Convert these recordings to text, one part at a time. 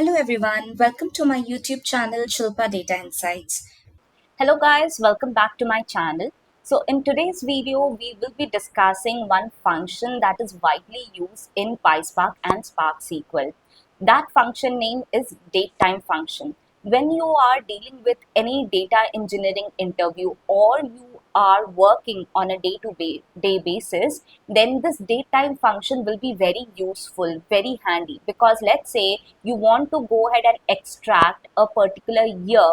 Hello everyone, welcome to my YouTube channel Shilpa Data Insights. Hello guys, welcome back to my channel. So in today's video, we will be discussing one function that is widely used in PySpark and Spark SQL. That function name is datetime function. When you are dealing with any data engineering interview or you are working on a day-to-day basis, then this datetime function will be very useful, very handy, because let's say you want to go ahead and extract a particular year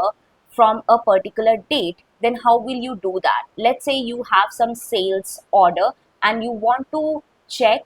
from a particular date, then how will you do that? Let's say you have some sales order and you want to check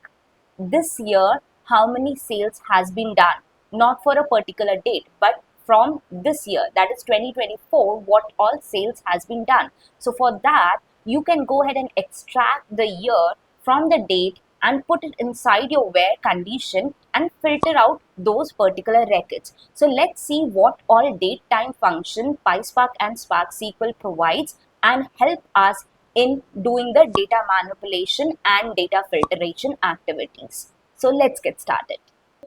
this year how many sales has been done, not for a particular date, but from this year, that is 2024, what all sales has been done. So for that, you can go ahead and extract the year from the date and put it inside your where condition and filter out those particular records. So let's see what all date time function PySpark and Spark SQL provides and help us in doing the data manipulation and data filtration activities. So let's get started.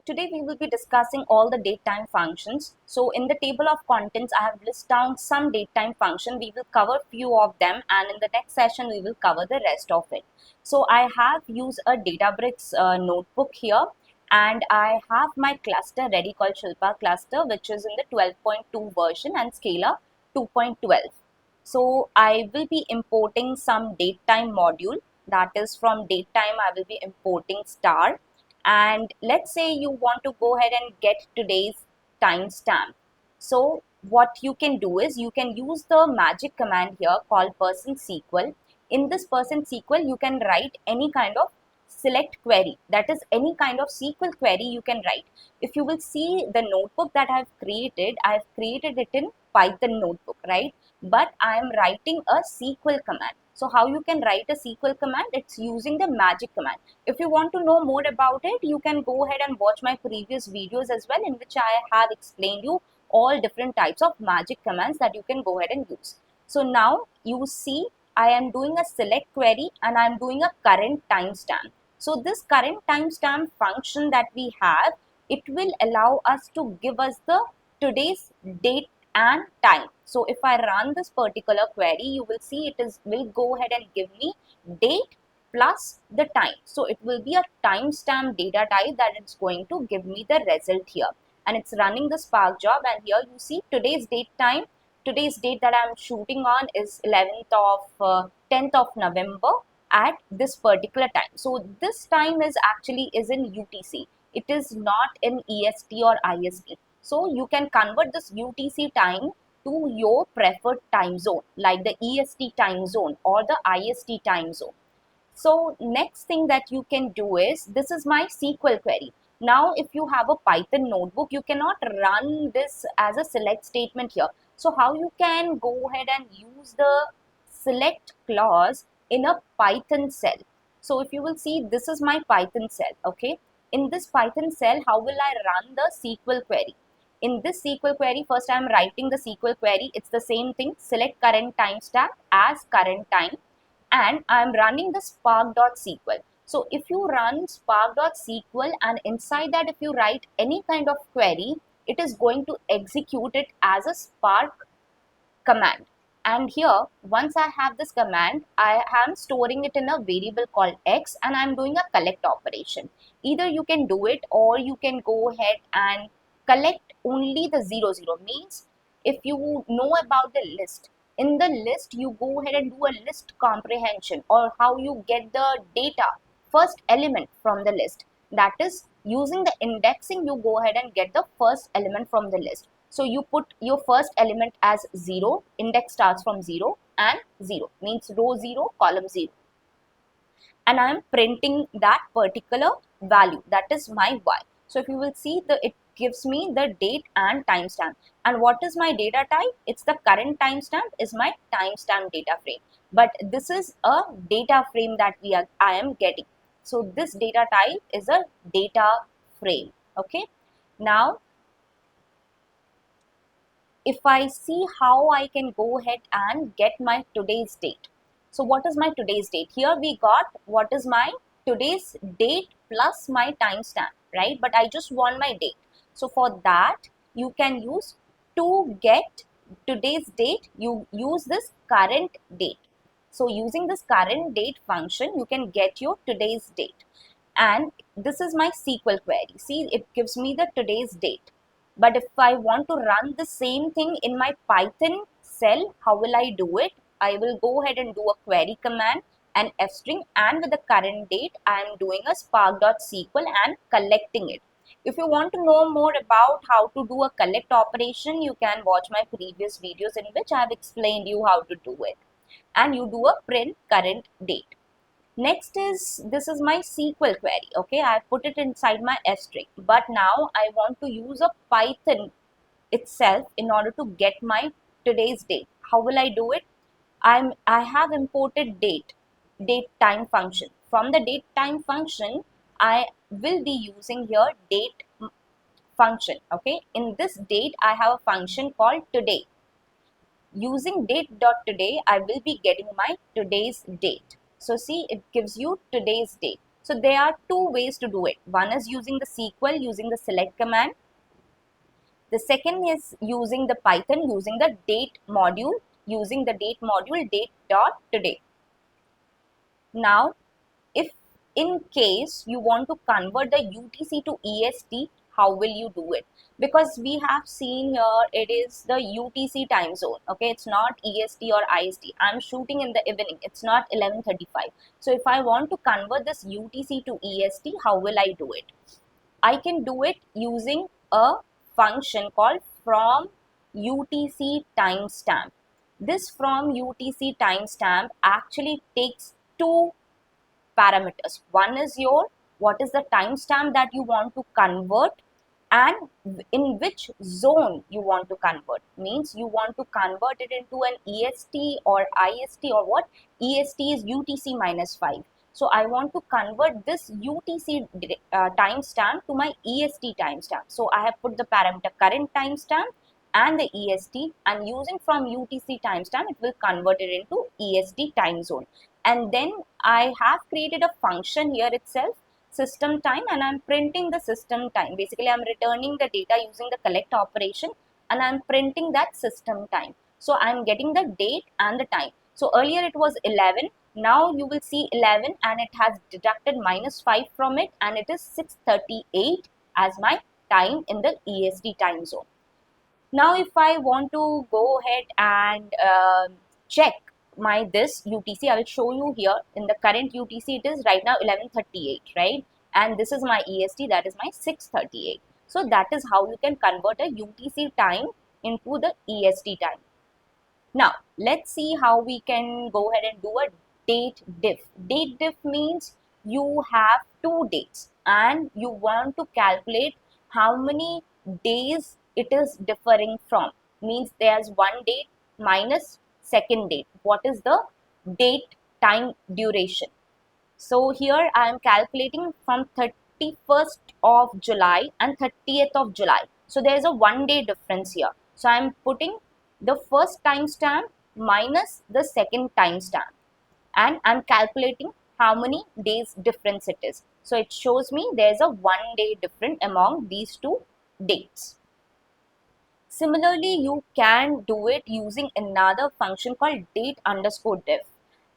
Today we will be discussing all the datetime functions. So in the table of contents, I have listed down some datetime function. We will cover few of them, and in the next session we will cover the rest of it. So I have used a Databricks notebook here, and I have my cluster ready called Shilpa cluster, which is in the 12.2 version and Scala 2.12. So I will be importing some datetime module, that is from datetime I will be importing star, and let's say you want to go ahead and get today's timestamp. So what you can do is you can use the magic command here called %SQL. In this %SQL you can write any kind of select query, that is any kind of SQL query you can write. If you will see the notebook that I've created it in Python notebook, right? But I am writing a SQL command. So how you can write a SQL command? It's using the magic command. If you want to know more about it, you can go ahead and watch my previous videos as well, in which I have explained you all different types of magic commands that you can go ahead and use. So now you see I am doing a select query and I am doing a current timestamp. So this current timestamp function that we have, it will allow us to give us the today's date and time. So if I run this particular query, you will see it will go ahead and give me date plus the time. So it will be a timestamp data type that it's going to give me the result here. And it's running the Spark job, and here you see today's date time. Today's date that I'm shooting on is 10th of November at this particular time. So this time is in UTC. It is not in EST or IST. So you can convert this UTC time to your preferred time zone, like the EST time zone or the IST time zone. So next thing that you can do is, this is my SQL query. Now, if you have a Python notebook, you cannot run this as a select statement here. So how you can go ahead and use the select clause in a Python cell. So if you will see, this is my Python cell, okay? In this Python cell, how will I run the SQL query? In this SQL query, first I am writing the SQL query. It's the same thing, select current timestamp as current time, and I'm running the spark.sql. So if you run spark.sql and inside that if you write any kind of query, it is going to execute it as a Spark command. And here, once I have this command, I am storing it in a variable called x, and I'm doing a collect operation. Either you can do it or you can go ahead and collect only the 00. Means if you know about the list, in the list you go ahead and do a list comprehension, or how you get the data first element from the list. That is, using the indexing, you go ahead and get the first element from the list. So you put your first element as 0, index starts from 0, and 0 means row 0, column 0. And I am printing that particular value, that is my y. So if you will see, it gives me the date and timestamp. And what is my data type? It's the current timestamp is my timestamp data frame. But this is a data frame that I am getting. So this data type is a data frame. Okay. Now, if I see how I can go ahead and get my today's date. So what is my today's date? Here we got what is my today's date plus my timestamp, right? But I just want my date. So for that, you can use to get today's date, you use this current date. So using this current date function, you can get your today's date. And this is my SQL query. See, it gives me the today's date. But if I want to run the same thing in my Python cell, how will I do it? I will go ahead and do a query command and f string, and with the current date, I am doing a spark.sql and collecting it. If you want to know more about how to do a collect operation, you can watch my previous videos in which I have explained you how to do it. And you do a print current date. Next is, this is my SQL query. Okay, I put it inside my f string, but now I want to use a Python itself in order to get my today's date. How will I do it? I have imported date time function. From the date time function, I will be using here date function. Okay, in this date, I have a function called today. Using date.today, I will be getting my today's date. So see, it gives you today's date. So there are two ways to do it. One is using the SQL, using the select command. The second is using the Python, using the date module, date.today. Now, if in case you want to convert the UTC to EST, how will you do it? Because we have seen here, it is the UTC time zone. Okay, it's not EST or IST. I'm shooting in the evening. It's not 11:35. So if I want to convert this UTC to EST, how will I do it? I can do it using a function called from UTC timestamp. This from UTC timestamp actually takes two parameters. One is your, what is the timestamp that you want to convert, and in which zone you want to convert. Means you want to convert it into an EST or IST, or what? EST is UTC minus 5. So I want to convert this UTC timestamp to my EST timestamp. So I have put the parameter current timestamp and the EST, and using from UTC timestamp, it will convert it into EST time zone. And then I have created a function here itself, system time, and I'm printing the system time. Basically, I'm returning the data using the collect operation, and I'm printing that system time. So I'm getting the date and the time. So earlier it was 11. Now you will see 11, and it has deducted minus 5 from it, and it is 6:38 as my time in the EST time zone. Now if I want to go ahead and check my this UTC, I will show you here in the current UTC. It is right now 11:38, right? And this is my EST, that is my 6:38. So that is how you can convert a UTC time into the EST time. Now let's see how we can go ahead and do a date diff. Date diff means you have two dates and you want to calculate how many days it is differing from. Means there's one date minus second date. What is the date time duration? So here I am calculating from 31st of July and 30th of July. So there is a 1 day difference here. So I am putting the first timestamp minus the second timestamp, and I'm calculating how many days difference it is. So it shows me there's a 1 day difference among these two dates. Similarly, you can do it using another function called date underscore diff.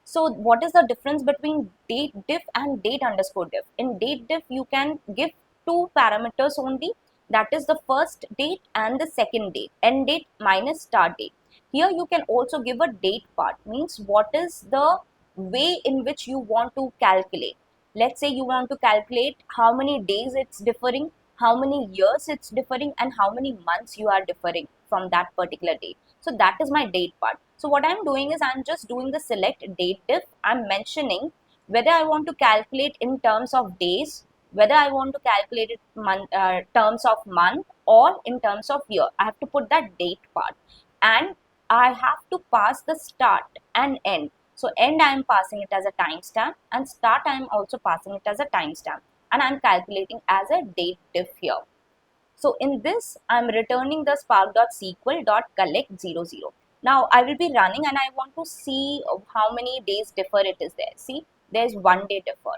So what is the difference between date diff and date underscore diff? In date diff, you can give two parameters only, that is the first date and the second date, end date minus start date. Here you can also give a date part, means what is the way in which you want to calculate. Let's say you want to calculate how many days it's differing, how many years it's differing, and how many months you are differing from that particular date. So that is my date part. So what I'm doing is I'm just doing the select date diff. I'm mentioning whether I want to calculate in terms of days, whether I want to calculate it terms of month, or in terms of year. I have to put that date part, and I have to pass the start and end. So end I am passing it as a timestamp, and start I am also passing it as a timestamp, and I am calculating as a date diff here. So in this, I am returning the spark.sql.collect00. Now I will be running, and I want to see how many days differ it is there. See, there's 1 day differ.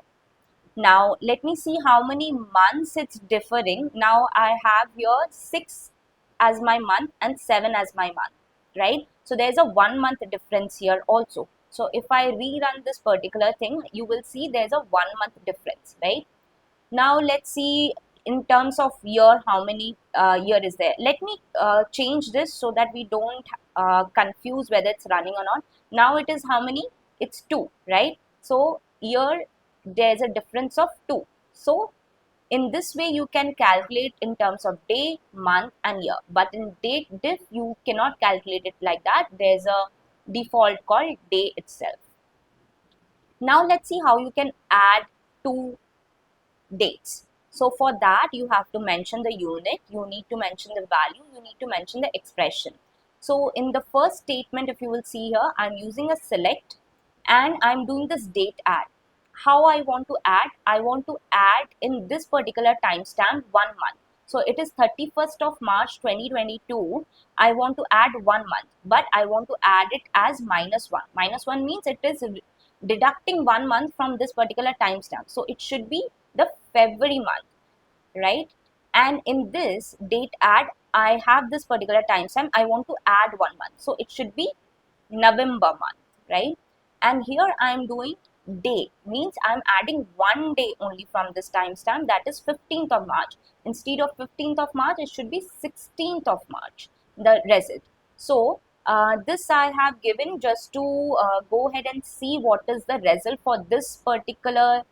Now let me see how many months it's differing. Now I have here 6 as my month and 7 as my month, right? So there's a 1 month difference here also. So if I rerun this particular thing, you will see there's a 1 month difference, right? Now let's see in terms of year, how many year is there. Let me change this so that we don't confuse whether it's running or not. Now it is how many? It's 2, right? So year, there's a difference of 2. So in this way you can calculate in terms of day, month and year, but in date diff you cannot calculate it like that. There's a default called day itself. Now let's see how you can add two dates. So for that you have to mention the unit, you need to mention the value, you need to mention the expression. So in the first statement, if you will see here, I'm using a select and I'm doing this date add. How I want to add? I want to add in this particular timestamp 1 month. So it is 31st of March 2022. I want to add 1 month, but I want to add it as -1. -1 means it is deducting 1 month from this particular timestamp. So it should be the February month, right? And in this date add, I have this particular timestamp. I want to add 1 month. So it should be November month, right? And here I am doing day, means I'm adding 1 day only from this timestamp, that is 15th of March. Instead of 15th of March, it should be 16th of March, the result. So this I have given just to go ahead and see what is the result for this particular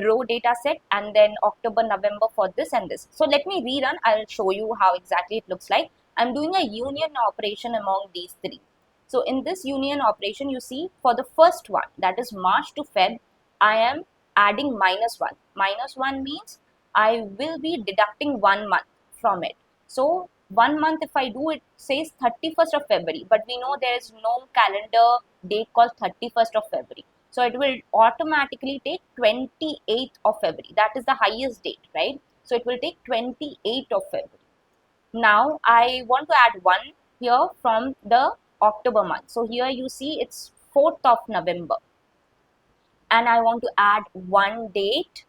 row data set, and then October, November for this and this. So let me rerun. I'll show you how exactly it looks like. I'm doing a union operation among these three. So in this union operation, you see for the first one, that is March to Feb, I am adding -1. -1 means I will be deducting 1 month from it. So 1 month, if I do, it says 31st of February, but we know there is no calendar date called 31st of February. So it will automatically take 28th of February. That is the highest date, right? So it will take 28th of February. Now I want to add 1 here from the October month. So here you see it's 4th of November. And I want to add 1 date.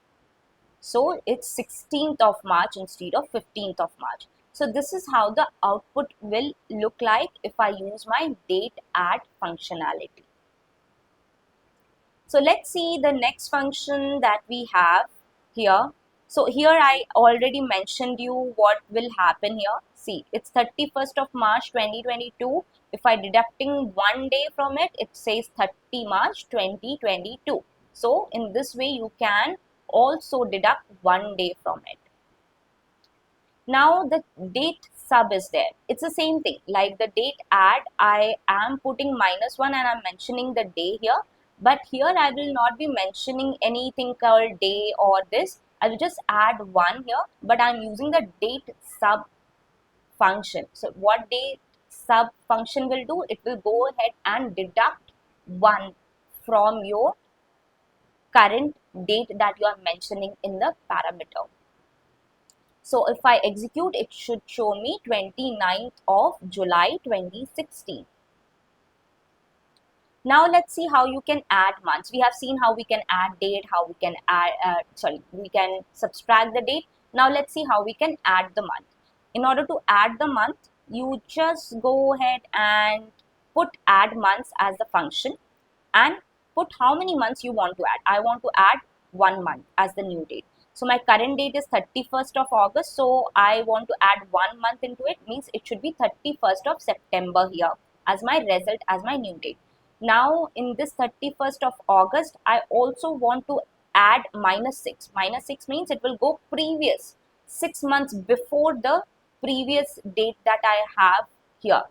So it's 16th of March instead of 15th of March. So this is how the output will look like if I use my date add functionality. So let's see the next function that we have here. So here I already mentioned you what will happen here. See, it's 31st of March 2022. If I deducting 1 day from it, it says 30 March 2022. So in this way, you can also deduct 1 day from it. Now the date sub is there. It's the same thing like the date add. I am putting -1 and I'm mentioning the day here. But here I will not be mentioning anything called day or this. I will just add 1 here, but I'm using the date sub function. So what date sub function will do, it will go ahead and deduct 1 from your current date that you are mentioning in the parameter. So if I execute, it should show me 29th of July 2016. Now let's see how you can add months. We have seen how we can add date, how we can add, we can subtract the date. Now let's see how we can add the month. In order to add the month, you just go ahead and put add months as the function and put how many months you want to add. I want to add 1 month as the new date. So my current date is 31st of August. So I want to add 1 month into it, means it should be 31st of September here as my result, as my new date. Now in this 31st of August, I also want to add -6. -6 means it will go previous 6 months before the previous date that I have here.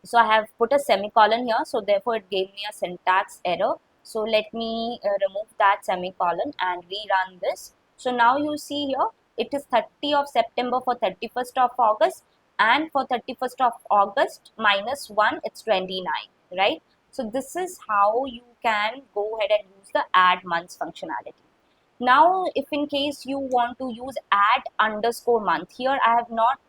So I have put a semicolon here, so therefore it gave me a syntax error. So let me remove that semicolon and rerun this. So now you see here, it is 30 of September for 31st of August, and for 31st of August -1, it's 29, right? So this is how you can go ahead and use the add months functionality. Now, if in case you want to use add underscore month, here I have not,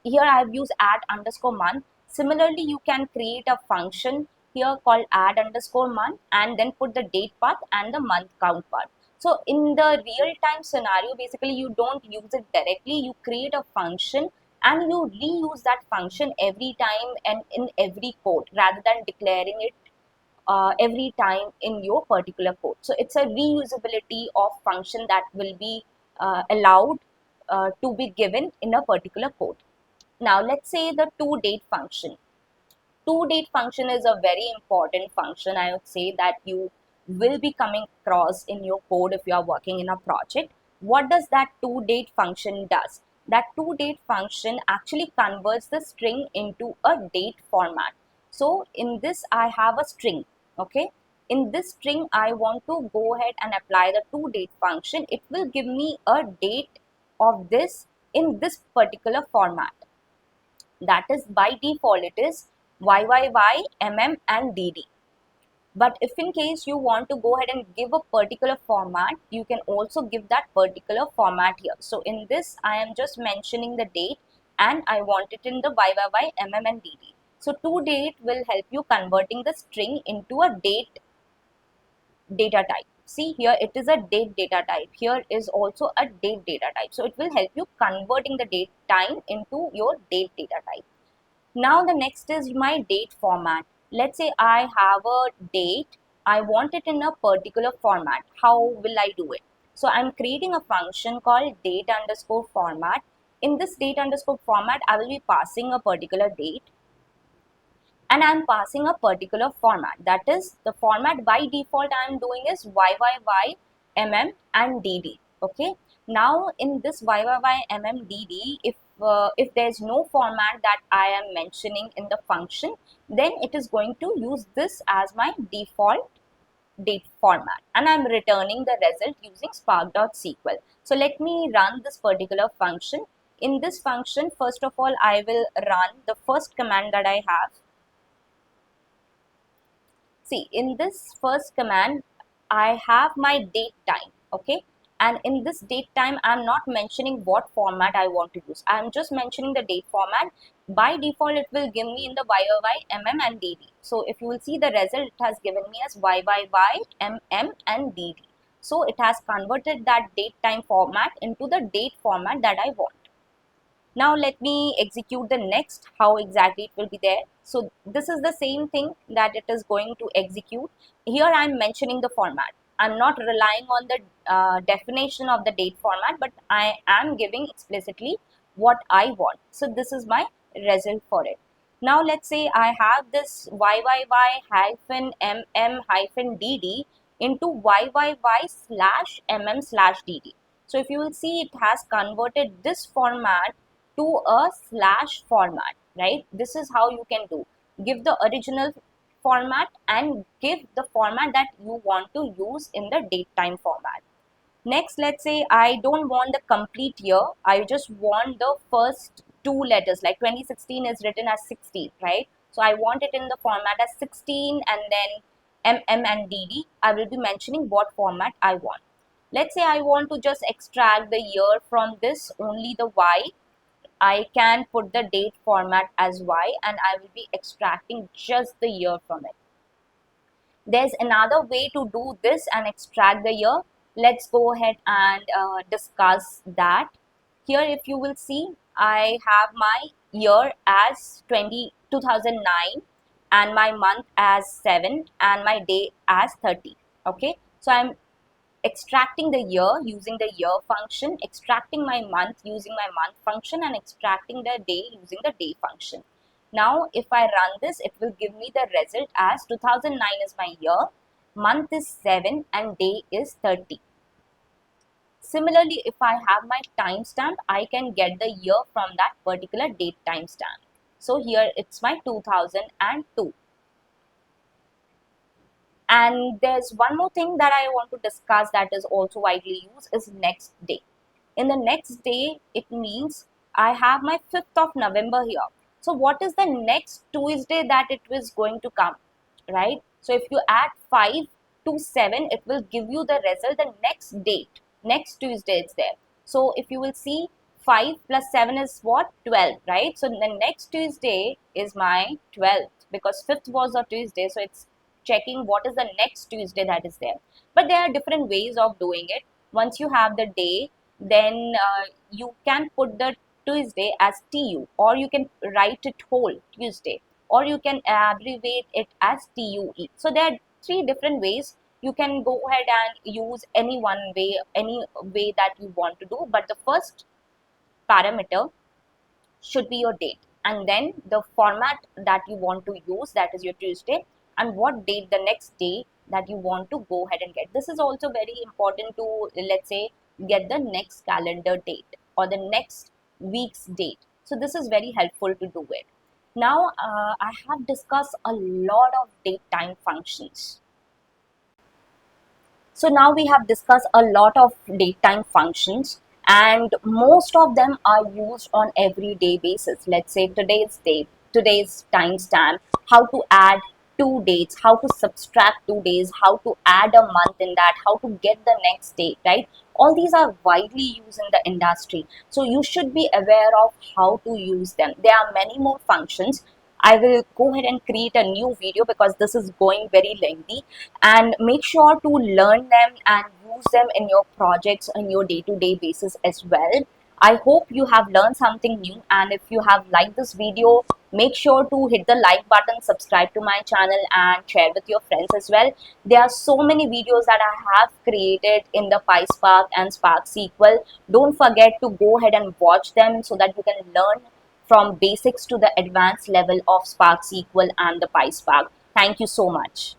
here I have used add underscore month. Similarly, you can create a function here called add underscore month and then put the date path and the month count path. So in the real time scenario, basically you don't use it directly, you create a function and you reuse that function every time and in every code rather than declaring it every time in your particular code. So it's a reusability of function that will be allowed to be given in a particular code. Now let's say the toDate function. ToDate function is a very important function, I would say, that you will be coming across in your code if you are working in a project. What does that ToDate function does? That ToDate function actually converts the string into a date format. So in this I have a string, okay? In this string I want to go ahead and apply the ToDate function. It will give me a date of this in this particular format. That is, by default it is YYY, MM and DD. But if in case you want to go ahead and give a particular format, you can also give that particular format here. So in this I am just mentioning the date and I want it in the YYY, MM and DD. So toDate will help you converting the string into a date data type. See, here it is a date data type. Here is also a date data type. So it will help you converting the date time into your date data type. Now the next is my date format. Let's say I have a date. I want it in a particular format. How will I do it? So I'm creating a function called date underscore format. In this date underscore format, I will be passing a particular date and I'm passing a particular format. That is, the format by default I'm doing is YYY, MM and DD. Okay. Now in this YYY, MM, DD, if there's no format that I am mentioning in the function, then it is going to use this as my default date format and I'm returning the result using spark.sql. So let me run this particular function. In this function, first of all, I will run the first command that I have. See, in this first command, I have my date time, okay? And in this date time, I'm not mentioning what format I want to use. I'm just mentioning the date format. By default, it will give me in the YYY, MM and DD. So if you will see the result, it has given me as YYY, MM and DD. So it has converted that date time format into the date format that I want. Now let me execute the next, how exactly it will be there. So this is the same thing that it is going to execute. Here I am mentioning the format. I'm not relying on the definition of the date format, but I am giving explicitly what I want. So this is my result for it. Now let's say I have this YYY hyphen MM hyphen DD into YYY slash MM slash DD. So if you will see, it has converted this format to a slash format, right? This is how you can do. Give the original format and give the format that you want to use in the date time format. Next, let's say I don't want the complete year. I just want the first two letters, like 2016 is written as 16, right? So I want it in the format as 16 and then MM and DD. I will be mentioning what format I want. Let's say I want to just extract the year from this, only the Y. I can put the date format as Y and I will be extracting just the year from it. There's another way to do this and extract the year. Let's go ahead and discuss that. Here if you will see, I have my year as 2009 and my month as 7 and my day as 30. Okay, so I'm extracting the year using the year function, extracting my month using my month function and extracting the day using the day function. Now if I run this, it will give me the result as 2009 is my year, month is 7 and day is 30. Similarly, if I have my timestamp, I can get the year from that particular date timestamp. So here it's my 2002. And there's one more thing that I want to discuss that is also widely used is next day. In the next day, it means I have my 5th of November here. So what is the next Tuesday that it was going to come, right? So if you add 5 to 7, it will give you the result, the next date, next Tuesday it's there. So if you will see, 5 plus 7 is what? 12, right? So the next Tuesday is my 12th because 5th was a Tuesday. So it's checking what is the next Tuesday that is there. But there are different ways of doing it. Once you have the day, then you can put the Tuesday as TU, or you can write it whole Tuesday, or you can abbreviate it as TUE. So there are three different ways. You can go ahead and use any one way, any way that you want to do. But the first parameter should be your date, and then the format that you want to use, that is your Tuesday, and what date the next day that you want to go ahead and get. This is also very important to, let's say, get the next calendar date or the next week's date. So this is very helpful to do it. Now I have discussed a lot of date time functions. So now we have discussed a lot of datetime functions, and most of them are used on everyday basis. Let's say today's date, today's timestamp, how to add 2 dates, how to subtract 2 days, how to add a month in that, how to get the next date, right? All these are widely used in the industry. So you should be aware of how to use them. There are many more functions. I will go ahead and create a new video because this is going very lengthy, and make sure to learn them and use them in your projects on your day-to-day basis as well. I hope you have learned something new, and if you have liked this video, make sure to hit the like button, subscribe to my channel, and share with your friends as well. There are so many videos that I have created in the PySpark and Spark SQL. Don't forget to go ahead and watch them so that you can learn from basics to the advanced level of Spark SQL and the PySpark. Thank you so much.